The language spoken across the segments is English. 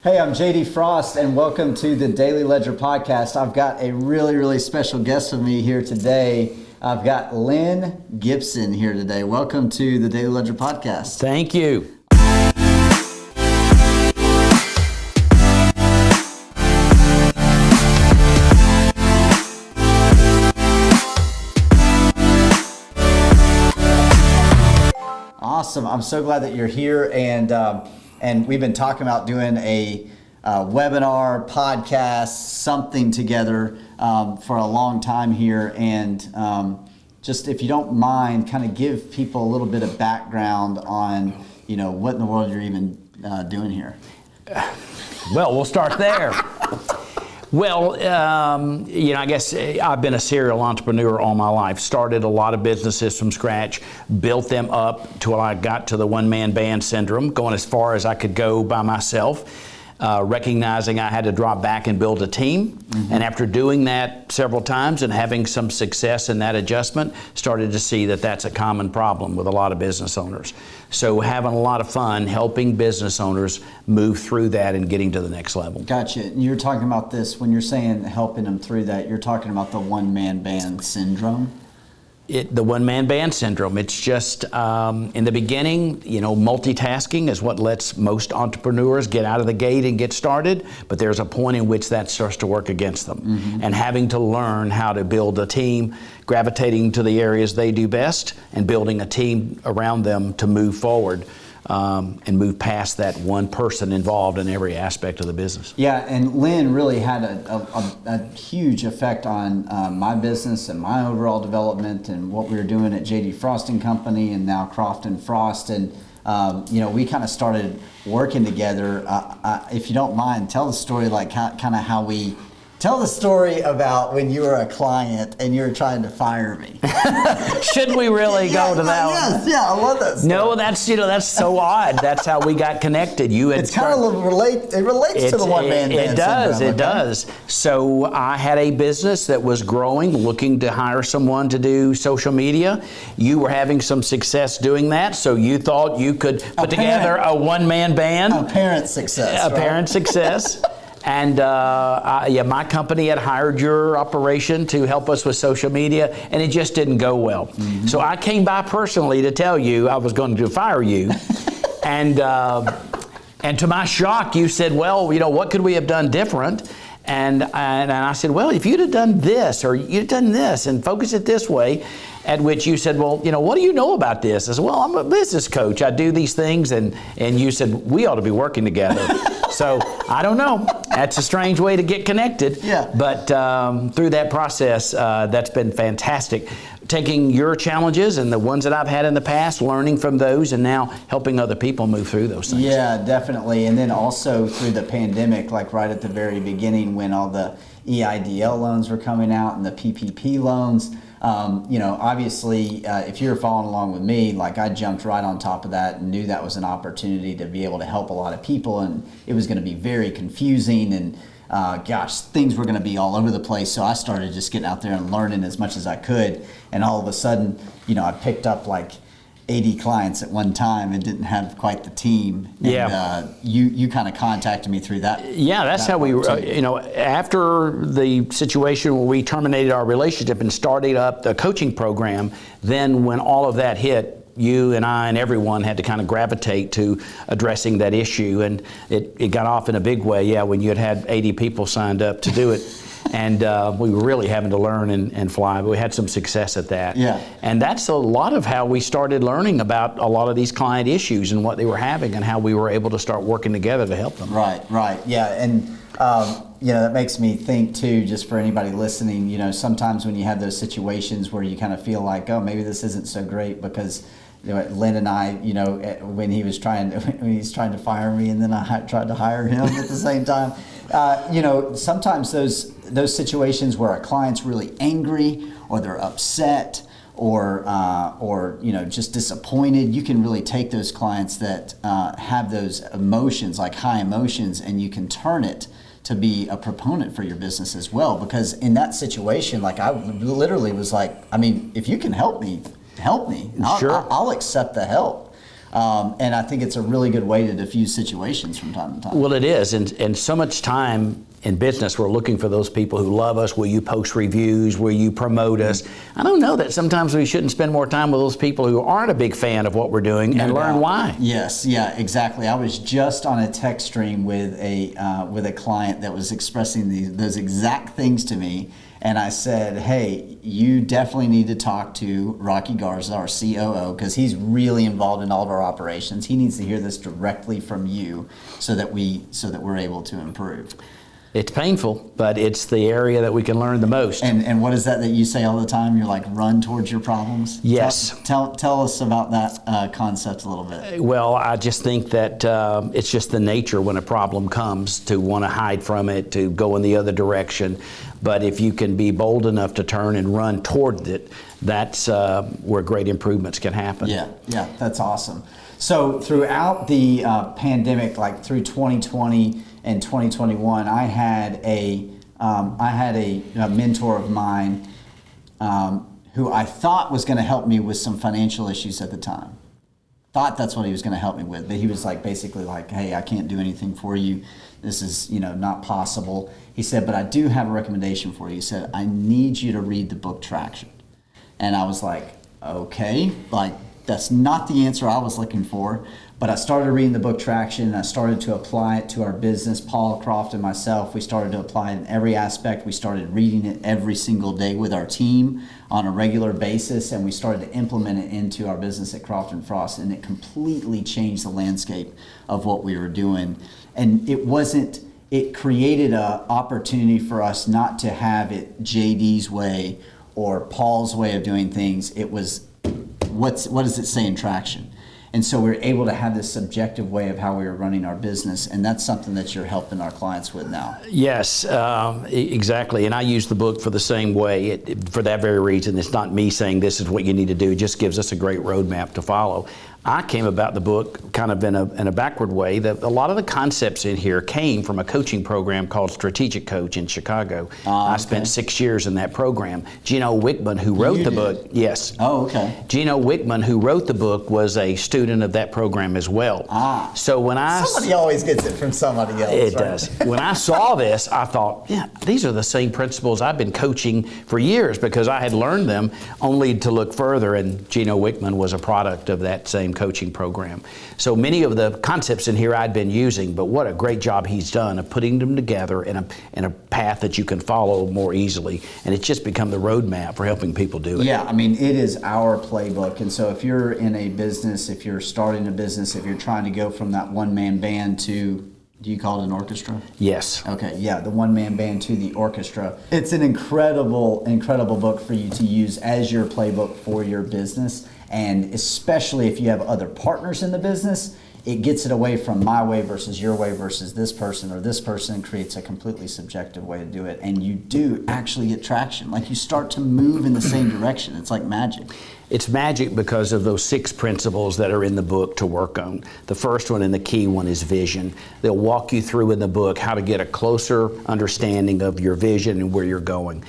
Hey, I'm J.D. Frost, and welcome to the Daily Ledger Podcast. I've got a really special guest with me here today. I've got Lynn Gibson here today. Welcome to the Daily Ledger Podcast. Thank you. Awesome. I'm so glad that you're here, and we've been talking about doing a webinar, podcast, something together for a long time here. And just if you don't mind, kind of give people a little bit of background on, what in the world you're even doing here. Well, we'll start there. Well, I guess I've been a serial entrepreneur all my life. Started a lot of businesses from scratch, built them up till I got to the one-man band syndrome, going as far as I could go by myself, recognizing I had to drop back and build a team. Mm-hmm. And after doing that several times and having some success in that adjustment, started to see that that's a common problem with a lot of business owners. So having a lot of fun helping business owners move through that and getting to the next level. Gotcha. And you're talking about this, when you're saying helping them through that, you're talking about the one-man band syndrome? The one-man band syndrome. It's just, in the beginning, multitasking is what lets most entrepreneurs get out of the gate and get started, but there's a point in which that starts to work against them. Mm-hmm. And having to learn how to build a team, gravitating to the areas they do best, and building a team around them to move forward. And move past that one person involved in every aspect of the business. Yeah, and Lynn really had a huge effect on my business and my overall development and what we were doing at J.D. Frost and Company and now CROFT Frost. And, we kind of started working together. If you don't mind, tell the story, tell the story about when you were a client and you were trying to fire me. Should we really go to that one? Yes, yeah, I love that story. No, that's so odd. That's how we got connected. It relates to the one-man band syndrome. It does. So I had a business that was growing, looking to hire someone to do social media. You were having some success doing that, so you thought you could put together a one-man band. Apparent success. Apparent success. And my company had hired your operation to help us with social media, and it just didn't go well. Mm-hmm. So I came by personally to tell you I was going to fire you. And to my shock, you said, well, what could we have done different? And I said, well, if you'd have done this or you'd have done this and focus it this way, at which you said, well, what do you know about this? I said, well, I'm a business coach. I do these things. And you said, we ought to be working together. So I don't know. That's a strange way to get connected. Yeah. But through that process, that's been fantastic. Taking your challenges and the ones that I've had in the past, learning from those, and now helping other people move through those things. Yeah, definitely. And then also through the pandemic, like right at the very beginning when all the EIDL loans were coming out and the PPP loans, obviously, if you were following along with me, I jumped right on top of that and knew that was an opportunity to be able to help a lot of people, and it was going to be very confusing, and things were going to be all over the place. So I started just getting out there and learning as much as I could, and all of a sudden, I picked up 80 clients at one time and didn't have quite the team. And, yeah. You kind of contacted me through that. Yeah, that's how we, after the situation where we terminated our relationship and started up the coaching program, then when all of that hit, you and I and everyone had to kind of gravitate to addressing that issue. And it got off in a big way, when you had 80 people signed up to do it. And we were really having to learn and fly, but we had some success at that. Yeah. And that's a lot of how we started learning about a lot of these client issues and what they were having and how we were able to start working together to help them. Right. Yeah. And, that makes me think too, just for anybody listening, sometimes when you have those situations where you kind of feel like, oh, maybe this isn't so great because Lynn and I, when he's trying to fire me and then I tried to hire him at the same time, sometimes those situations where a client's really angry or they're upset or just disappointed, you can really take those clients that have those emotions, like high emotions, and you can turn it to be a proponent for your business as well. Because in that situation, I literally was if you can help me, help me. Sure. I'll accept the help. And I think it's a really good way to diffuse situations from time to time. Well, it is, and so much time in business, we're looking for those people who love us. Will you post reviews? Will you promote us? I don't know that sometimes we shouldn't spend more time with those people who aren't a big fan of what we're doing and learn why. Yes, yeah, exactly. I was just on a text stream with a client that was expressing those exact things to me. And I said, hey, you definitely need to talk to Rocky Garza, our COO, because he's really involved in all of our operations. He needs to hear this directly from you so that we're able to improve. It's painful, but it's the area that we can learn the most. And what is that you say all the time? You're like, run towards your problems? Yes. Tell us about that concept a little bit. Well, I just think that it's just the nature when a problem comes to want to hide from it, to go in the other direction. But if you can be bold enough to turn and run toward it, that's where great improvements can happen. Yeah, that's awesome. So throughout the pandemic, like through 2020 and 2021, I had a mentor of mine who I thought was going to help me with some financial issues at the time. Thought that's what he was going to help me with, but he was like basically like, hey, I can't do anything for you. This is not possible. He said, but I do have a recommendation for you. He said, I need you to read the book Traction. And I was like, okay, like that's not the answer I was looking for. But I started reading the book Traction, and I started to apply it to our business. Paul, Croft, and myself, we started to apply it in every aspect. We started reading it every single day with our team on a regular basis, and we started to implement it into our business at CROFT FROST, and it completely changed the landscape of what we were doing. And it created an opportunity for us not to have it JD's way or Paul's way of doing things. It was, what does it say in Traction? And so we were able to have this subjective way of how we were running our business, and that's something that you're helping our clients with now. Yes, exactly. And I use the book for the same way, for that very reason. It's not me saying this is what you need to do. It just gives us a great roadmap to follow. I came about the book kind of in a backward way. That a lot of the concepts in here came from a coaching program called Strategic Coach in Chicago. I spent 6 years in that program. Gino Wickman, who wrote the book, yes. Oh, okay. Gino Wickman, who wrote the book, was a student of that program as well. So when somebody always gets it from somebody else. It does. When I saw this, I thought, yeah, these are the same principles I've been coaching for years because I had learned them only to look further, and Gino Wickman was a product of that same coaching program. So many of the concepts in here I'd been using, but what a great job he's done of putting them together in a path that you can follow more easily, and it's just become the roadmap for helping people do it. Yeah, I mean, it is our playbook, and so if you're in a business, if you're starting a business, if you're trying to go from that one-man band to, do you call it an orchestra? Yes. Okay, yeah, the one-man band to the orchestra. It's an incredible, incredible book for you to use as your playbook for your business. And especially if you have other partners in the business, it gets it away from my way versus your way versus this person or this person, and creates a completely subjective way to do it. And you do actually get traction. Like you start to move in the same direction. It's like magic. It's magic because of those 6 principles that are in the book to work on. The first one and the key one is vision. They'll walk you through in the book how to get a closer understanding of your vision and where you're going.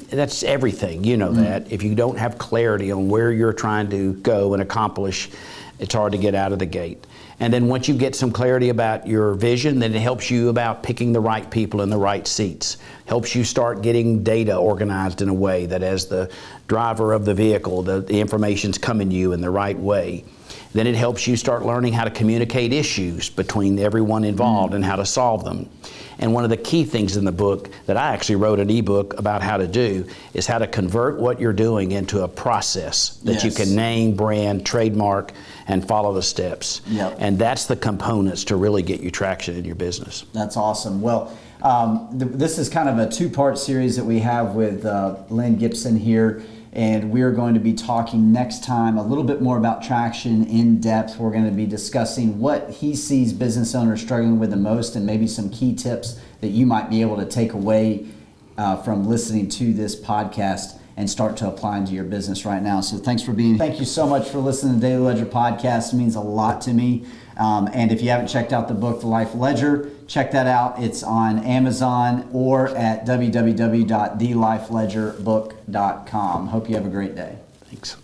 That's everything, you know that. If you don't have clarity on where you're trying to go and accomplish, it's hard to get out of the gate. And then once you get some clarity about your vision, then it helps you about picking the right people in the right seats. Helps you start getting data organized in a way that as the driver of the vehicle, the information's coming to you in the right way. Then it helps you start learning how to communicate issues between everyone involved and how to solve them. And one of the key things in the book that I actually wrote an ebook about how to do is how to convert what you're doing into a process that you can name, brand, trademark, and follow the steps. Yep. And that's the components to really get you traction in your business. That's awesome. Well, this is kind of a 2-part series that we have with Lynn Gibson here. And we're going to be talking next time a little bit more about traction in depth. We're going to be discussing what he sees business owners struggling with the most, and maybe some key tips that you might be able to take away from listening to this podcast and start to apply into your business right now. So thanks for being here. Thank you so much for listening to the Daily Ledger Podcast. It means a lot to me. And if you haven't checked out the book, The Life Ledger, check that out. It's on Amazon or at www.thelifeledgerbook.com. Hope you have a great day. Thanks.